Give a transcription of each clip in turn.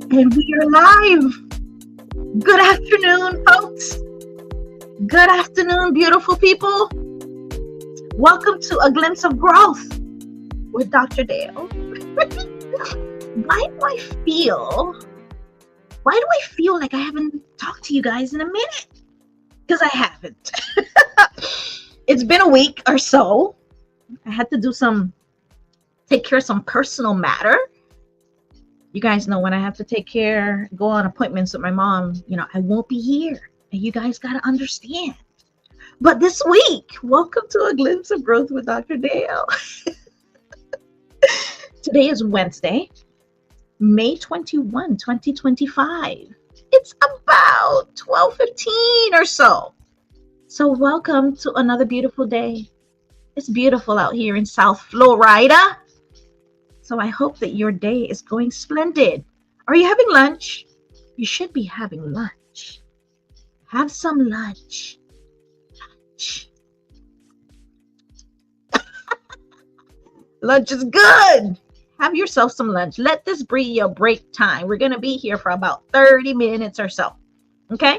And we are live. Good afternoon, folks. Good afternoon, beautiful people. Welcome to A Glimpse of Growth with Dr. Dale. Why do I feel like I haven't talked to you guys in a minute? Because I haven't. It's been a week or so. I had to take care of some personal matter. You guys know when I have to go on appointments with my mom, I won't be here. And you guys got to understand. But this week, welcome to A Glimpse of Growth with Dr. Dale. Today is Wednesday, May 21, 2025. It's about 12:15 or so. So welcome to another beautiful day. It's beautiful out here in South Florida. So I hope that your day is going splendid. Are you having lunch? You should be having lunch. Have some lunch. Lunch is good. Have yourself some lunch. Let this be your break time. We're going to be here for about 30 minutes or so. Okay?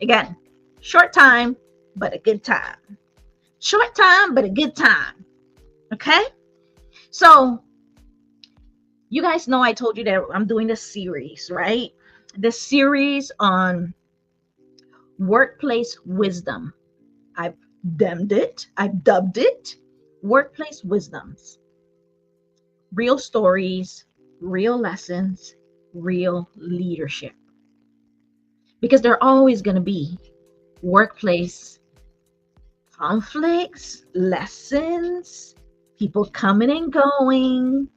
Again, short time, but a good time. Short time, but a good time. Okay? So, you guys know I told you that I'm doing this series, right? This series on workplace wisdom. I've dubbed it Workplace Wisdoms. Real stories, real lessons, real leadership. Because there are always going to be workplace conflicts, lessons, people coming and going,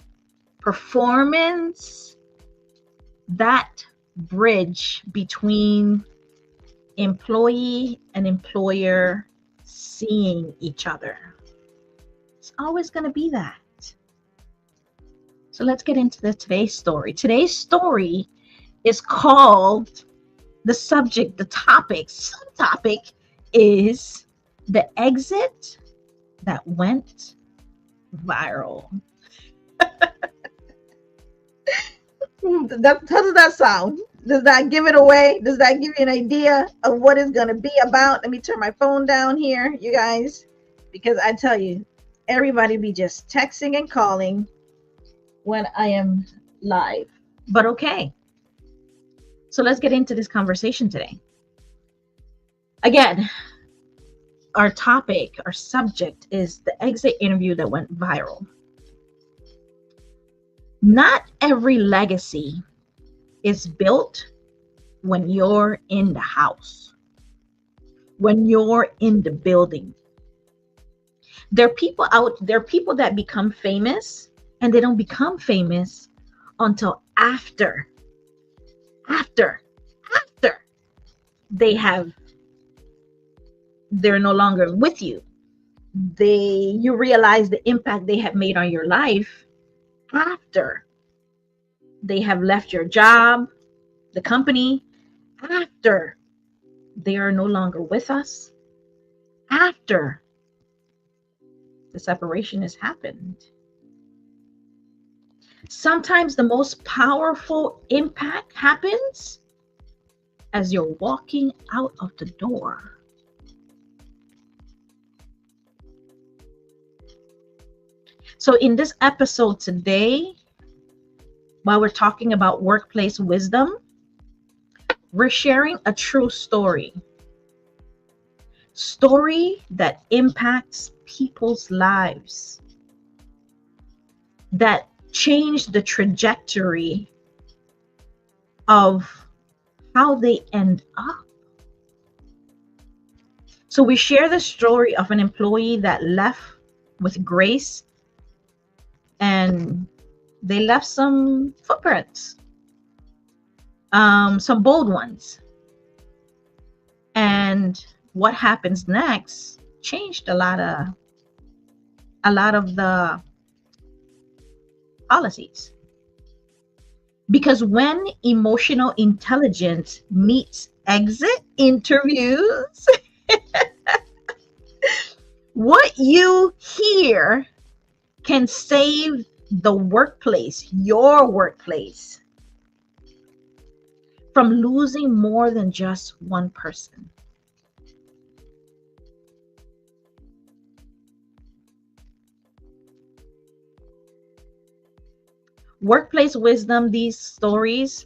performance, that bridge between employee and employer seeing each other. It's always going to be that. So let's get into today's story. Today's story is called, the subtopic is the exit that went viral. How does that sound? Does that give it away? Does that give you an idea of what it's going to be about? Let me turn my phone down here, you guys, because I tell you, everybody be just texting and calling when I am live. But okay. So let's get into this conversation today. Again, our subject is the exit interview that went viral. Not every legacy is built when you're in the house, when you're in the building. There are people that become famous, and they don't become famous until after they're no longer with you. You realize the impact they have made on your life after they have left your job, the company, after they are no longer with us, after the separation has happened. Sometimes the most powerful impact happens as you're walking out of the door. So in this episode today, while we're talking about workplace wisdom, we're sharing a true story that impacts people's lives, that changed the trajectory of how they end up. So we share the story of an employee that left with grace, and they left some footprints, some bold ones. And what happens next changed a lot of the policies. Because when emotional intelligence meets exit interviews, what you hear can save the workplace, your workplace. from losing more than just one person. Workplace wisdom, these stories,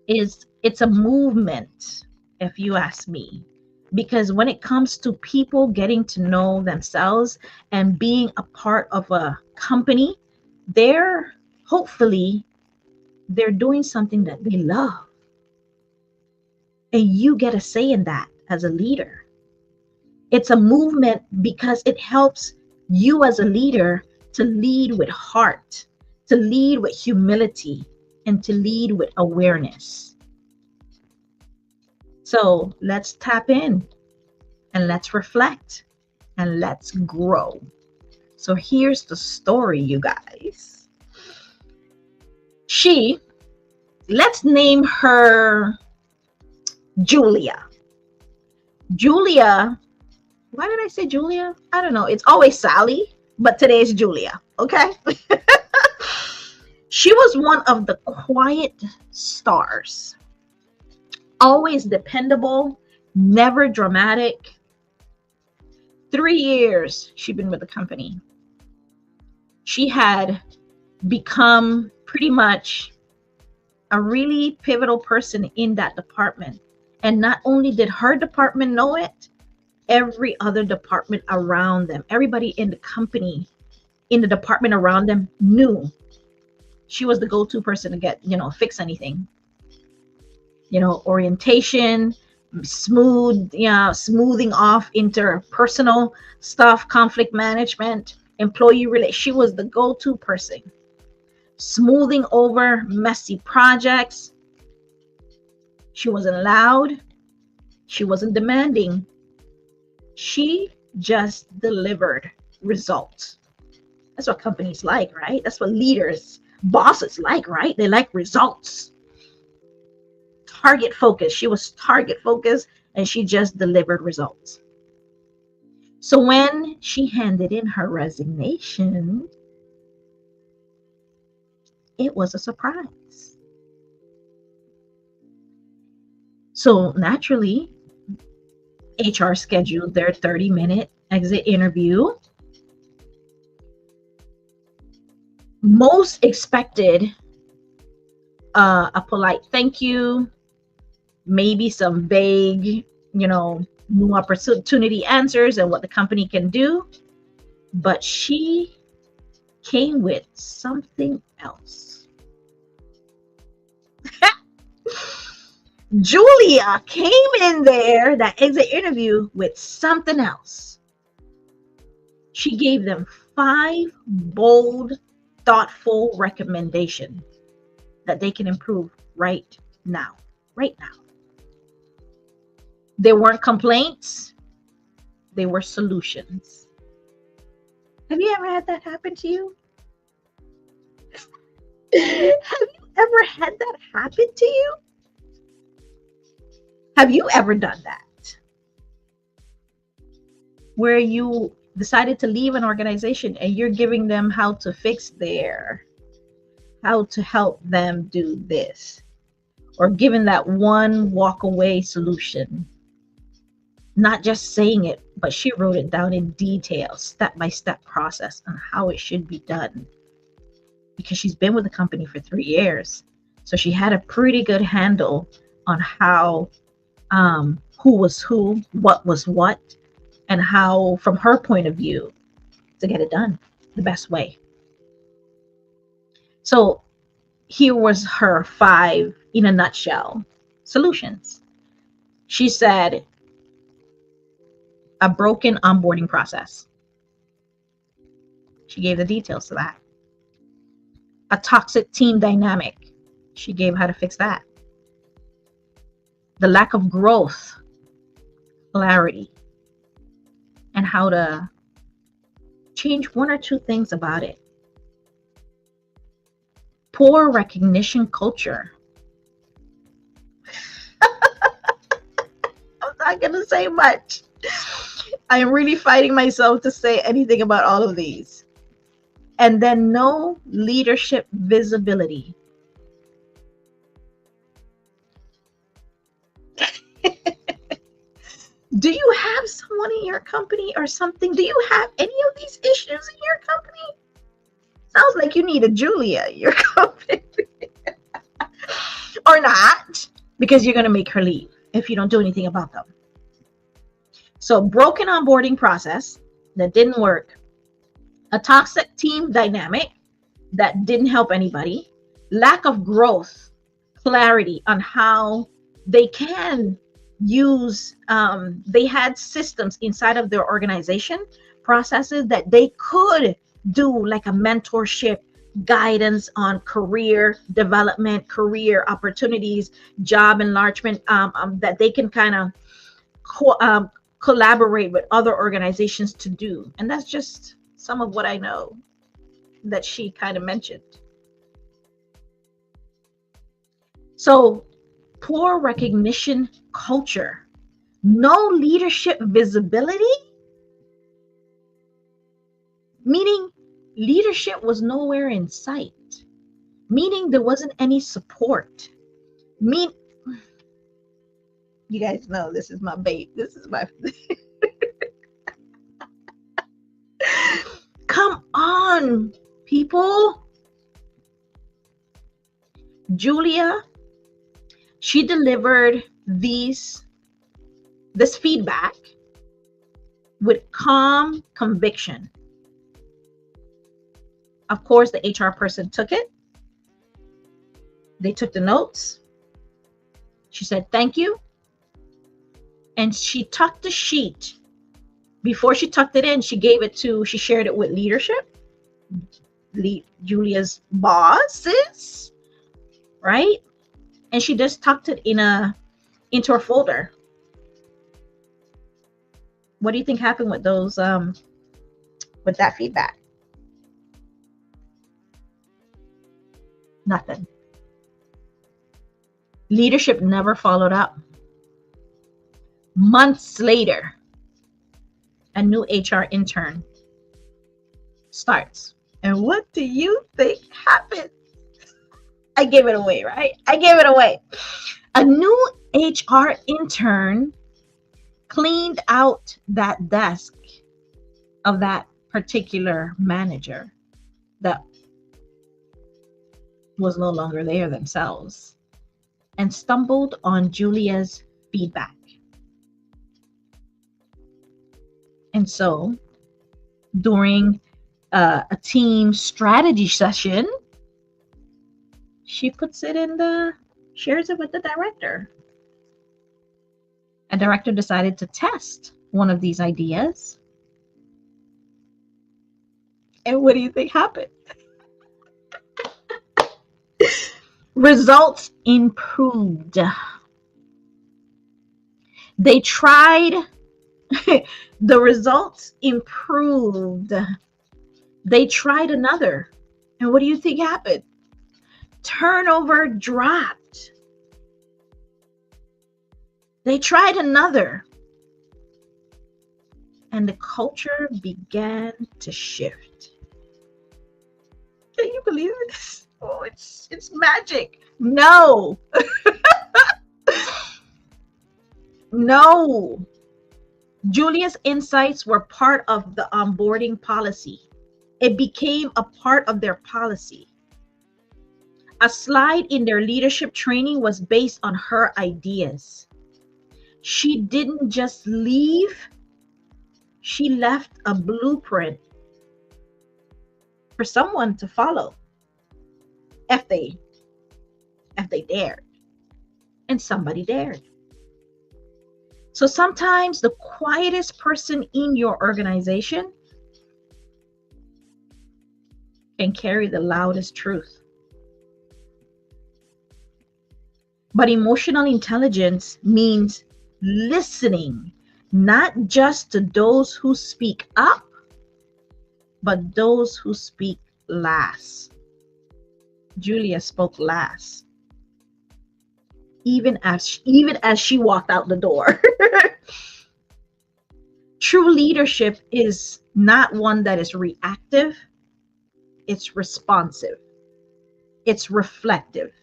it's a movement, if you ask me, because when it comes to people getting to know themselves and being a part of a company, they're hopefully they're doing something that they love, and you get a say in that as a leader. It's a movement because it helps you as a leader to lead with heart, to lead with humility, and to lead with awareness. So let's tap in and let's reflect and let's grow. So here's the story, you guys. Let's name her Julia. Julia, why did I say Julia? I don't know. It's always Sally, but today is Julia, okay? She was one of the quiet stars. Always dependable, never dramatic. 3 years she'd been with the company. She had become pretty much a really pivotal person in that department. And not only did her department know it, every other department around them, everybody in the company, in the department around them knew she was the go-to person to get, fix anything. Orientation, smoothing off interpersonal stuff, conflict management, employee relations. She was the go-to person. Smoothing over messy projects. She wasn't loud. She wasn't demanding. She just delivered results. That's what companies like, right? That's what leaders, bosses like, right? They like results. Target focused. She was target focused and she just delivered results. So when she handed in her resignation, it was a surprise. So naturally, HR scheduled their 30-minute exit interview. Most expected a polite thank you, maybe some vague, new opportunity answers and what the company can do. But she came with something else. Julia came in there, that exit interview, with something else. She gave them 5 bold, thoughtful recommendations that they can improve right now. Right now. They weren't complaints. They were solutions. Have you ever had that happen to you? Have you ever had that happen to you? Have you ever done that? Where you decided to leave an organization and you're giving them how to fix how to help them do this, or giving that one walk away solution. Not just saying it, but she wrote it down in detail, step-by-step process on how it should be done. Because she's been with the company for 3 years. So she had a pretty good handle on how, who was who, what was what, and how, from her point of view, to get it done the best way. So here was her 5, in a nutshell, solutions. She said, a broken onboarding process. She gave the details to that. A toxic team dynamic. She gave how to fix that. The lack of growth, clarity, and how to change 1 or 2 things about it. Poor recognition culture. I'm not going to say much. I am really fighting myself to say anything about all of these. And then no leadership visibility. Do you have someone in your company or something? Do you have any of these issues in your company? Sounds like you need a Julia in your company. Or not, because you're going to make her leave if you don't do anything about them. So, broken onboarding process that didn't work, a toxic team dynamic that didn't help anybody, lack of growth, clarity on how they can use, they had systems inside of their organization, processes that they could do, like a mentorship, guidance on career development, career opportunities, job enlargement, that they can kind of collaborate with other organizations to do. And that's just some of what I know that she kind of mentioned. So, poor recognition culture, no leadership visibility, meaning leadership was nowhere in sight, meaning there wasn't any support. You guys know this is my babe. This is my come on, people. Julia, she delivered this feedback with calm conviction. Of course, the HR person took it. They took the notes. She said, thank you. And she tucked the sheet. Before she tucked it in, she shared it with leadership, Julia's bosses, right? And she just tucked it into her folder. What do you think happened with those, with that feedback? Nothing. Leadership never followed up. Months later, a new HR intern starts. And what do you think happened? I gave it away, right? I gave it away. A new HR intern cleaned out that desk of that particular manager that was no longer there themselves, and stumbled on Julia's feedback. And so during a team strategy session, she shares it with the director. A director decided to test one of these ideas. And what do you think happened? Results improved. They tried, the results improved. They tried another. And what do you think happened? Turnover dropped. They tried another. And the culture began to shift. Can you believe this? Oh, it's magic. No. No. Julia's insights were part of the onboarding policy. It became a part of their policy. A slide in their leadership training was based on her ideas. She didn't just leave, she left a blueprint for someone to follow if they dared. And somebody dared. So sometimes the quietest person in your organization can carry the loudest truth. But emotional intelligence means listening, not just to those who speak up, but those who speak last. Julia spoke last, even as she walked out the door. True leadership is not one that is reactive. It's responsive. It's reflective.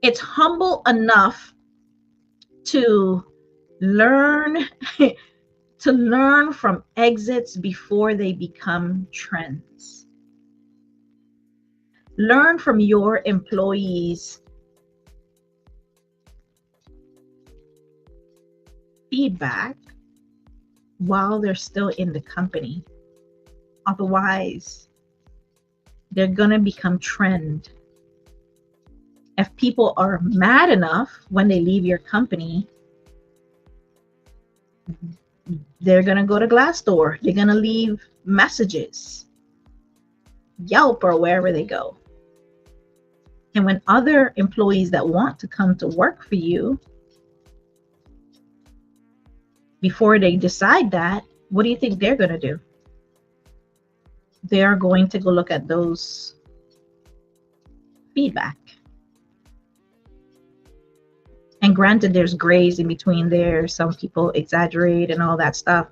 It's humble enough to learn to learn from exits before they become trends. Learn from your employees' feedback while they're still in the company. Otherwise, they're going to become trend. If people are mad enough when they leave your company, they're going to go to Glassdoor. They're going to leave messages, Yelp, or wherever they go. And when other employees that want to come to work for you, before they decide that, what do you think they're going to do? They're going to go look at those feedback. And granted, there's grays in between there. Some people exaggerate and all that stuff.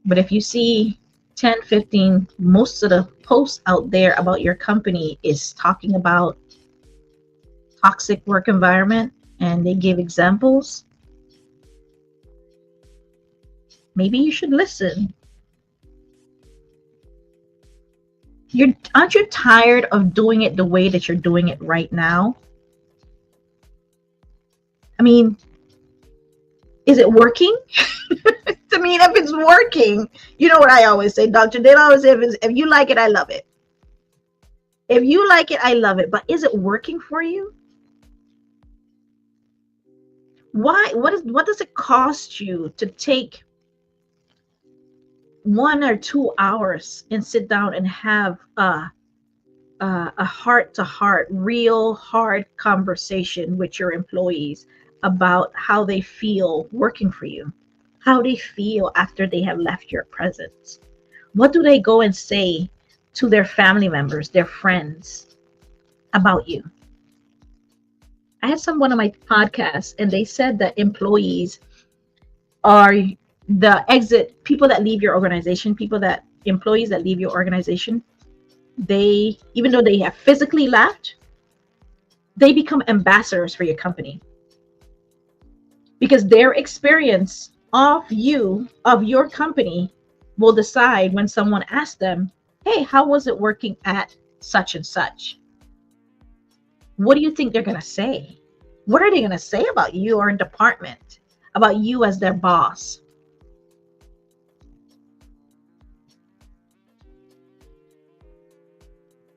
But if you see 10, 15, most of the posts out there about your company is talking about toxic work environment, and they give examples, maybe you should listen. Aren't you tired of doing it the way that you're doing it right now? I mean, is it working? I mean, if it's working, you know what I always say, Dr. Dale always say, if you like it, I love it. If you like it, I love it. But is it working for you? Why? What does it cost you to take 1 or 2 hours and sit down and have a heart-to-heart, real hard conversation with your employees about how they feel working for you, how they feel after they have left your presence? What do they go and say to their family members, their friends about you? I had one of my podcasts, and they said that employees are the exit people that leave your organization, employees that leave your organization, they, even though they have physically left, they become ambassadors for your company, because their experience of your company will decide when someone asks them, hey, how was it working at such and such? What do you think they're going to say? What are they going to say about you or department, about you as their boss?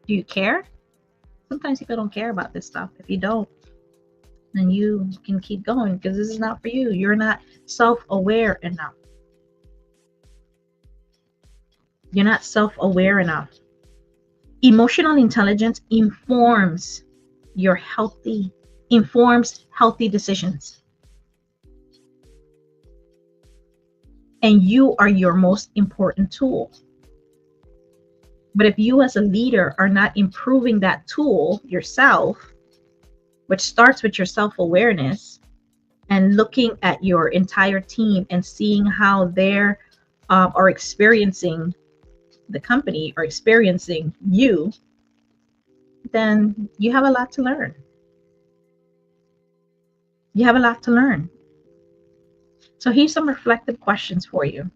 Do you care? Sometimes people don't care about this stuff. If you don't, then you can keep going, because this is not for you. You're not self-aware enough. You're not self-aware enough. Emotional intelligence informs healthy decisions. And you are your most important tool. But if you as a leader are not improving that tool yourself, which starts with your self-awareness and looking at your entire team and seeing how they are experiencing the company or experiencing you, then you have a lot to learn. You have a lot to learn. So here's some reflective questions for you.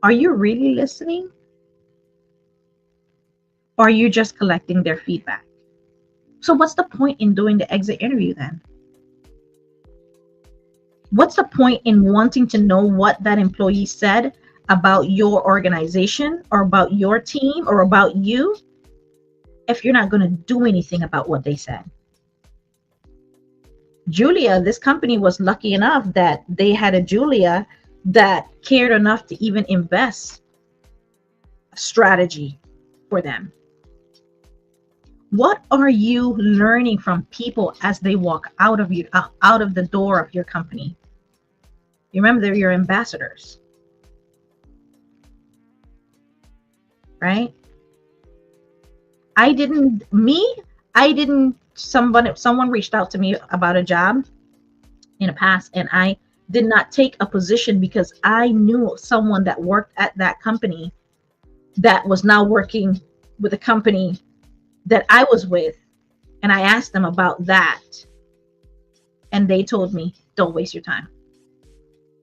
Are you really listening? Or are you just collecting their feedback? So what's the point in doing the exit interview then? What's the point in wanting to know what that employee said about your organization or about your team or about you if you're not going to do anything about what they said? Julia, this company was lucky enough that they had a Julia that cared enough to even invest a strategy for them. What are you learning from people as they walk out of the door of your company? You remember, they're your ambassadors, right? Someone reached out to me about a job in the past, and I did not take a position because I knew someone that worked at that company that was now working with a company that I was with, and I asked them about that. And they told me, don't waste your time.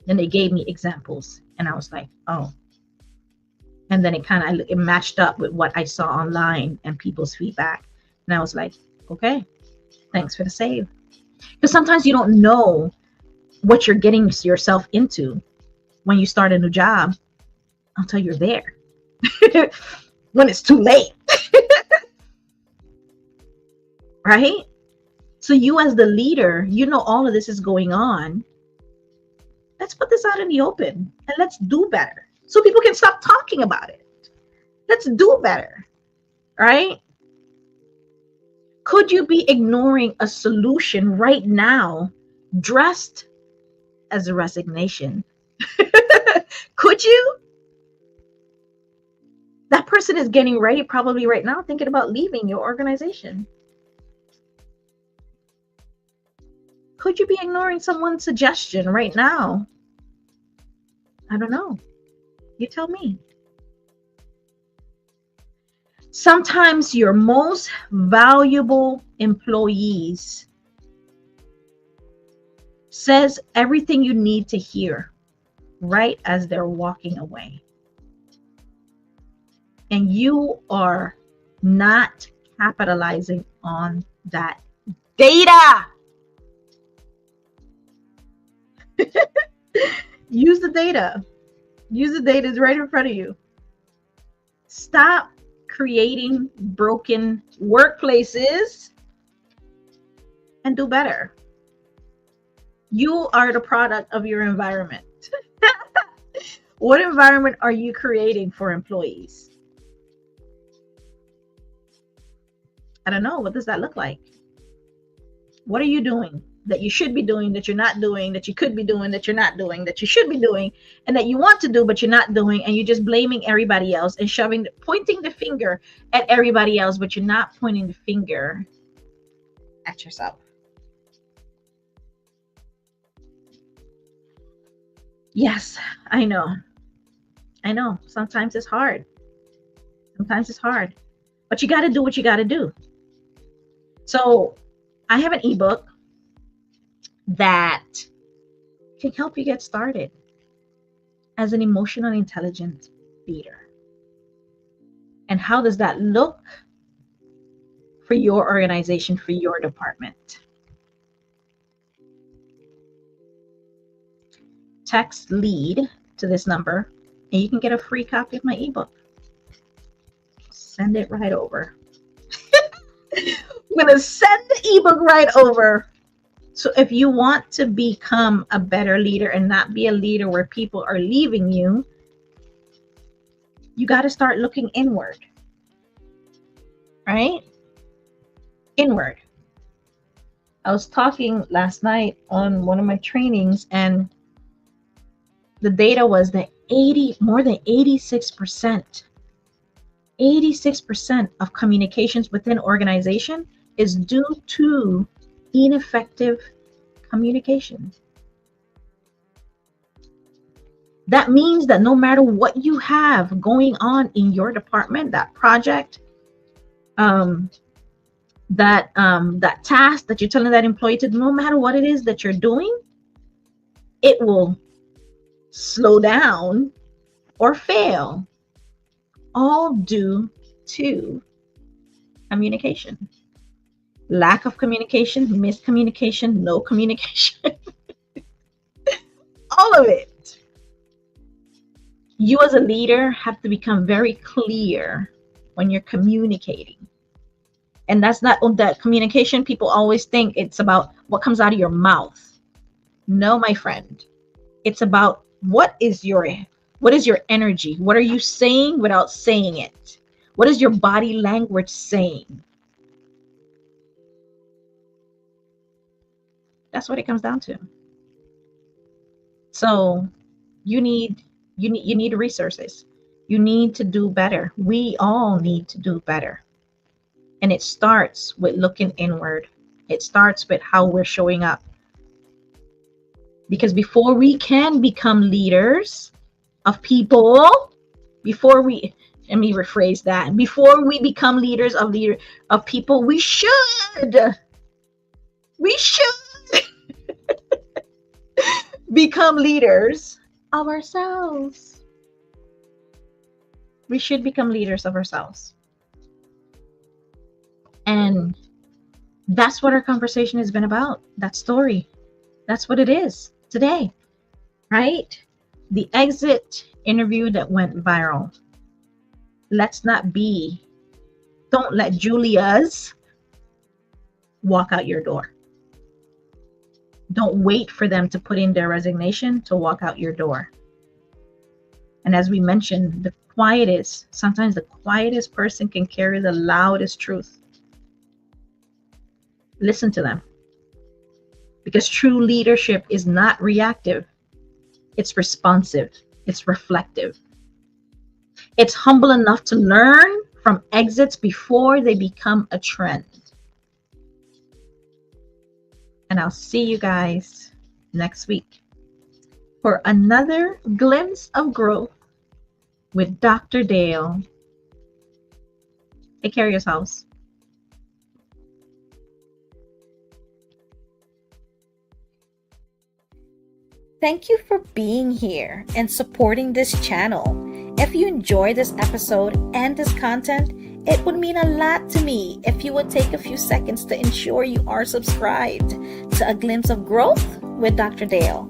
And they gave me examples. And I was like, oh. And then it matched up with what I saw online and people's feedback. And I was like, okay, thanks for the save. Because sometimes you don't know what you're getting yourself into when you start a new job until you're there. When it's too late. Right? So you as the leader, you know all of this is going on. Let's put this out in the open and let's do better so people can stop talking about it. Let's do better, right? Could you be ignoring a solution right now dressed as a resignation? Could you? That person is getting ready probably right now thinking about leaving your organization. Could you be ignoring someone's suggestion right now? I don't know. You tell me. Sometimes your most valuable employees says everything you need to hear right as they're walking away. And you are not capitalizing on that data. Use the data. Use the data. It's right in front of you. Stop creating broken workplaces and do better. You are the product of your environment. What environment are you creating for employees? I don't know. What does that look like? What are you doing that you should be doing, that you're not doing, that you could be doing, that you're not doing, that you should be doing, and that you want to do, but you're not doing, and you're just blaming everybody else and pointing the finger at everybody else, but you're not pointing the finger at yourself. Yes, I know. I know. Sometimes it's hard. Sometimes it's hard. But you got to do what you got to do. So I have an ebook that can help you get started as an emotional intelligent leader. And how does that look for your organization, for your department? Text LEAD to this number and you can get a free copy of my ebook. Send it right over. I'm going to send the ebook right over. So if you want to become a better leader and not be a leader where people are leaving you, you got to start looking inward, right? Inward. I was talking last night on one of my trainings, and the data was that more than 86% of communications within organization is due to ineffective communication. That means that no matter what you have going on in your department, that project, that task that you're telling that employee to do, no matter what it is that you're doing, it will slow down or fail, all due to communication. Lack of communication, miscommunication, no communication. All of it. You as a leader have to become very clear when you're communicating. And that's not that communication. People always think it's about what comes out of your mouth. No, my friend. It's about what is your energy? What are you saying without saying it? What is your body language saying? That's what it comes down to. So you need resources. You need to do better. We all need to do better. And it starts with looking inward. It starts with how we're showing up. Because before we can become leaders of people, let me rephrase that. Before we become leaders of people, we should become leaders of ourselves. We should become leaders of ourselves. And that's what our conversation has been about. That story. That's what it is today, right? The exit interview that went viral. Don't let Julia's walk out your door. Don't wait for them to put in their resignation to walk out your door. And as we mentioned, sometimes the quietest person can carry the loudest truth. Listen to them. Because true leadership is not reactive. It's responsive. It's reflective. It's humble enough to learn from exits before they become a trend. And I'll see you guys next week for another glimpse of growth with Dr. Dale. Take care of yourselves. Thank you for being here and supporting this channel. If you enjoyed this episode and this content, it would mean a lot to me if you would take a few seconds to ensure you are subscribed to A Glimpse of Growth with Dr. Dale.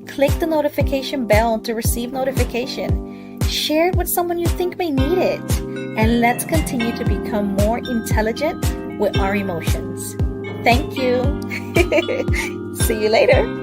Click the notification bell to receive notification. Share it with someone you think may need it. And let's continue to become more intelligent with our emotions. Thank you. See you later.